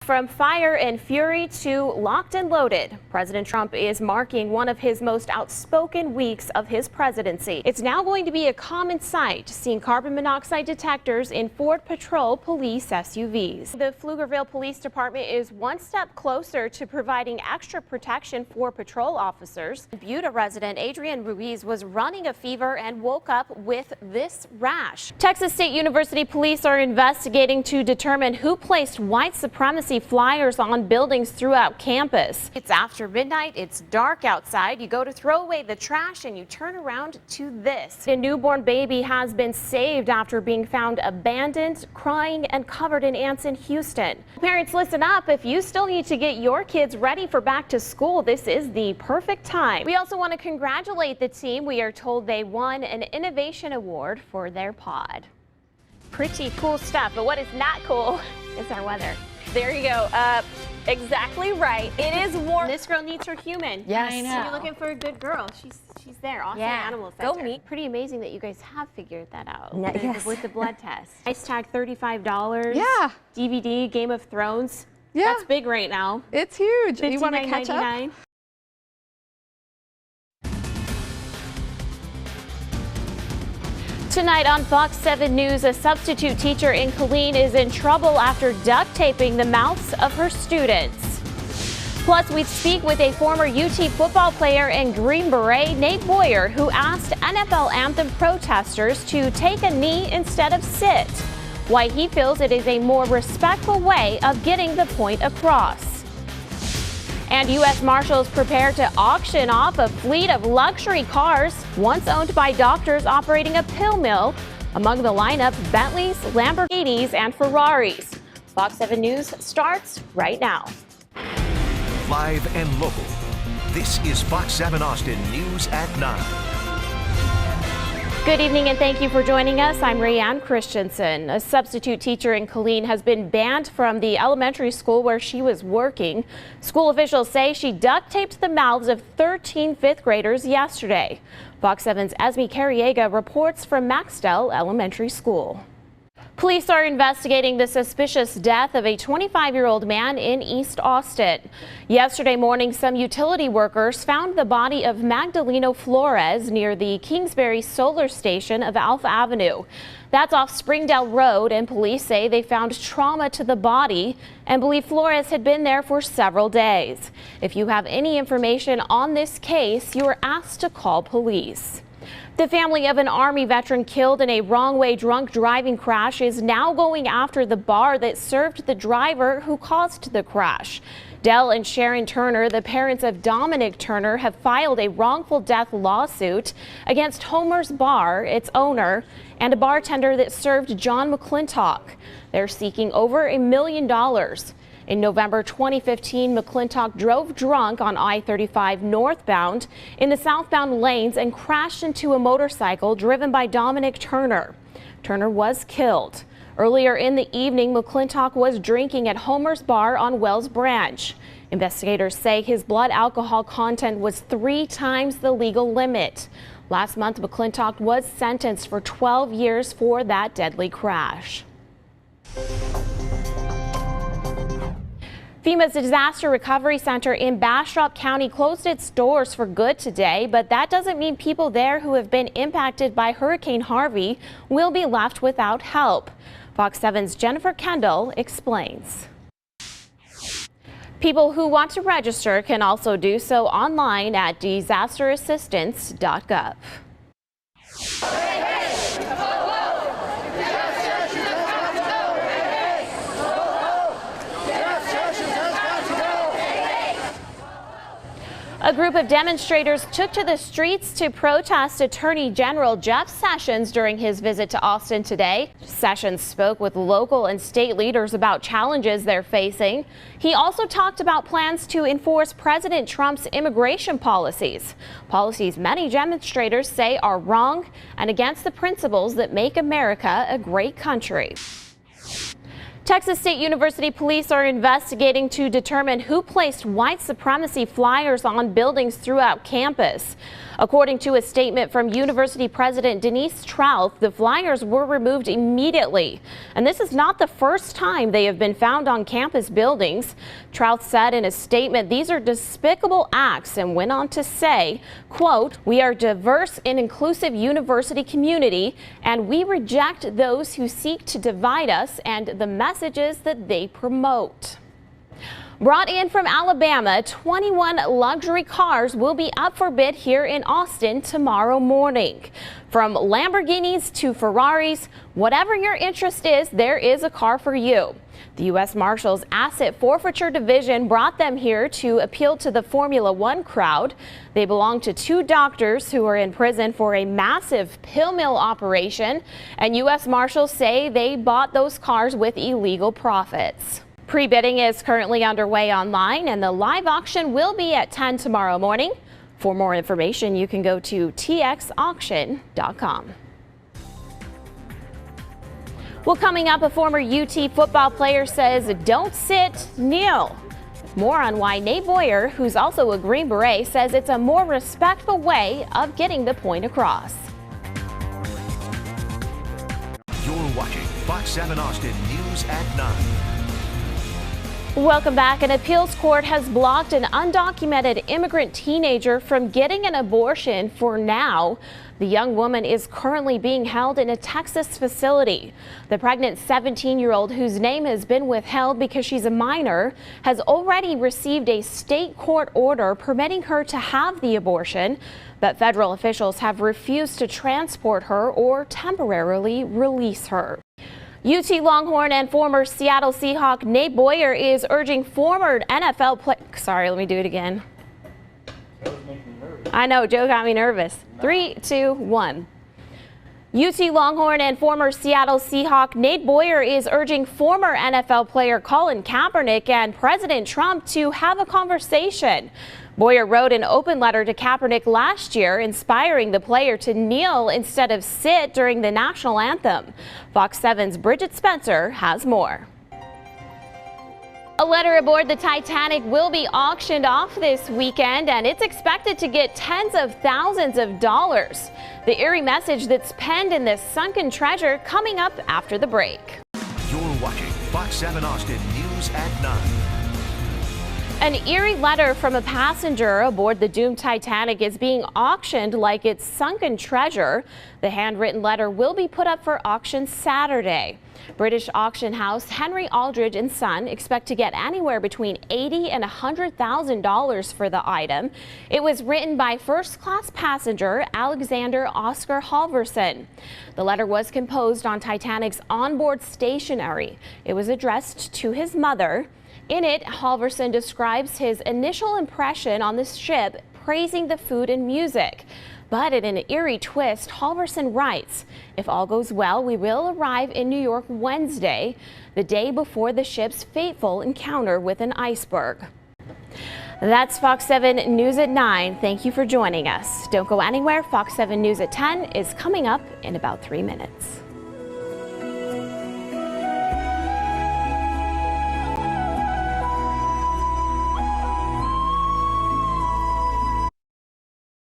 From fire and fury to locked and loaded, President Trump is marking one of his most outspoken weeks of his presidency. It's now going to be a common sight, seeing carbon monoxide detectors in Ford Patrol police SUVs. The Pflugerville Police Department is one step closer to providing extra protection for patrol officers. Buda resident Adrian Ruiz was running a fever and woke up with this rash. Texas State University police are investigating to determine who placed white supremacy flyers on buildings throughout campus. It's after midnight, it's dark outside, you go to throw away the trash and you turn around to this. A newborn baby has been saved after being found abandoned, crying and covered in ants in Houston. Parents, listen up. If you still need to get your kids ready for back to school, this is the perfect time. We also want to congratulate the team. We are told they won an innovation award for their pod. Pretty cool stuff, but what is not cool is our weather. There you go. Exactly right. It is warm. This girl needs her human. Yes, I know. You're looking for a good girl. She's there. Awesome Animal Center. Go meet. Pretty amazing that you guys have figured that out. Yes. With the blood test. Price tag $35. Yeah. DVD Game of Thrones. Yeah. That's big right now. It's huge. You want to catch up? Tonight on Fox 7 News, a substitute teacher in Killeen is in trouble after duct taping the mouths of her students. Plus, we speak with a former UT football player and Green Beret, Nate Boyer, who asked NFL anthem protesters to take a knee instead of sit. Why he feels it is a more respectful way of getting the point across. And U.S. Marshals prepare to auction off a fleet of luxury cars once owned by doctors operating a pill mill. Among the lineup, Bentleys, Lamborghinis, and Ferraris. Fox 7 News starts right now. Live and local. This is Fox 7 Austin News at 9. Good evening and thank you for joining us. I'm RaeAnn Christensen. A substitute teacher in Killeen has been banned from the elementary school where she was working. School officials say she duct taped the mouths of 13 fifth graders yesterday. Fox 7's Esme Carriega reports from Maxdell Elementary School. Police are investigating the suspicious death of a 25-year-old man in East Austin. Yesterday morning, some utility workers found the body of Magdaleno Flores near the Kingsbury Solar Station of Alpha Avenue. That's off Springdale Road, and police say they found trauma to the body and believe Flores had been there for several days. If you have any information on this case, you are asked to call police. The family of an Army veteran killed in a wrong-way drunk driving crash is now going after the bar that served the driver who caused the crash. Dell and Sharon Turner, the parents of Dominic Turner, have filed a wrongful death lawsuit against Homer's Bar, its owner, and a bartender that served John McClintock. They're seeking over $1 million. In November 2015, McClintock drove drunk on I-35 northbound in the southbound lanes and crashed into a motorcycle driven by Dominic Turner. Turner was killed. Earlier in the evening, McClintock was drinking at Homer's Bar on Wells Branch. Investigators say his blood alcohol content was 3 times the legal limit. Last month, McClintock was sentenced for 12 years for that deadly crash. FEMA's Disaster Recovery Center in Bastrop County closed its doors for good today, but that doesn't mean people there who have been impacted by Hurricane Harvey will be left without help. Fox 7's Jennifer Kendall explains. People who want to register can also do so online at disasterassistance.gov. A group of demonstrators took to the streets to protest Attorney General Jeff Sessions during his visit to Austin today. Sessions spoke with local and state leaders about challenges they're facing. He also talked about plans to enforce President Trump's immigration policies many demonstrators say are wrong and against the principles that make America a great country. Texas State University police are investigating to determine who placed white supremacy flyers on buildings throughout campus. According to a statement from University President Denise Trouth, the flyers were removed immediately. And this is not the first time they have been found on campus buildings. Trouth said in a statement, these are despicable acts, and went on to say, quote, "We are a diverse and inclusive university community, and we reject those who seek to divide us and the messages that they promote." Brought in from Alabama, 21 luxury cars will be up for bid here in Austin tomorrow morning. From Lamborghinis to Ferraris, whatever your interest is, there is a car for you. The U.S. Marshals Asset Forfeiture Division brought them here to appeal to the Formula One crowd. They belong to two doctors who are in prison for a massive pill mill operation, and U.S. Marshals say they bought those cars with illegal profits. Pre-bidding is currently underway online, and the live auction will be at 10 tomorrow morning. For more information, you can go to txauction.com. Well, coming up, a former UT football player says, "Don't sit, kneel." More on why Nate Boyer, who's also a Green Beret, says it's a more respectful way of getting the point across. You're watching Fox 7 Austin News at 9. Welcome back. An appeals court has blocked an undocumented immigrant teenager from getting an abortion for now. The young woman is currently being held in a Texas facility. The pregnant 17-year-old, whose name has been withheld because she's a minor, has already received a state court order permitting her to have the abortion, but federal officials have refused to transport her or temporarily release her. UT Longhorn and former Seattle Seahawk Nate Boyer is urging former NFL player. Sorry, let me do it again. I know, Joe got me nervous. 3, 2, 1. UT Longhorn and former Seattle Seahawk Nate Boyer is urging former NFL player Colin Kaepernick and President Trump to have a conversation. Boyer wrote an open letter to Kaepernick last year, inspiring the player to kneel instead of sit during the national anthem. Fox 7's Bridget Spencer has more. A letter aboard the Titanic will be auctioned off this weekend, and it's expected to get tens of thousands of dollars. The eerie message that's penned in this sunken treasure coming up after the break. You're watching Fox 7 Austin News at 9. An eerie letter from a passenger aboard the doomed Titanic is being auctioned like it's sunken treasure. The handwritten letter will be put up for auction Saturday. British auction house Henry Aldridge and Son expect to get anywhere between $80,000 and $100,000 for the item. It was written by first-class passenger Alexander Oscar Halverson. The letter was composed on Titanic's onboard stationery. It was addressed to his mother. In it, Halverson describes his initial impression on the ship, praising the food and music. But in an eerie twist, Halverson writes, "If all goes well, we will arrive in New York Wednesday, the day before the ship's fateful encounter with an iceberg." That's Fox 7 News at 9. Thank you for joining us. Don't go anywhere. Fox 7 News at 10 is coming up in about 3 minutes.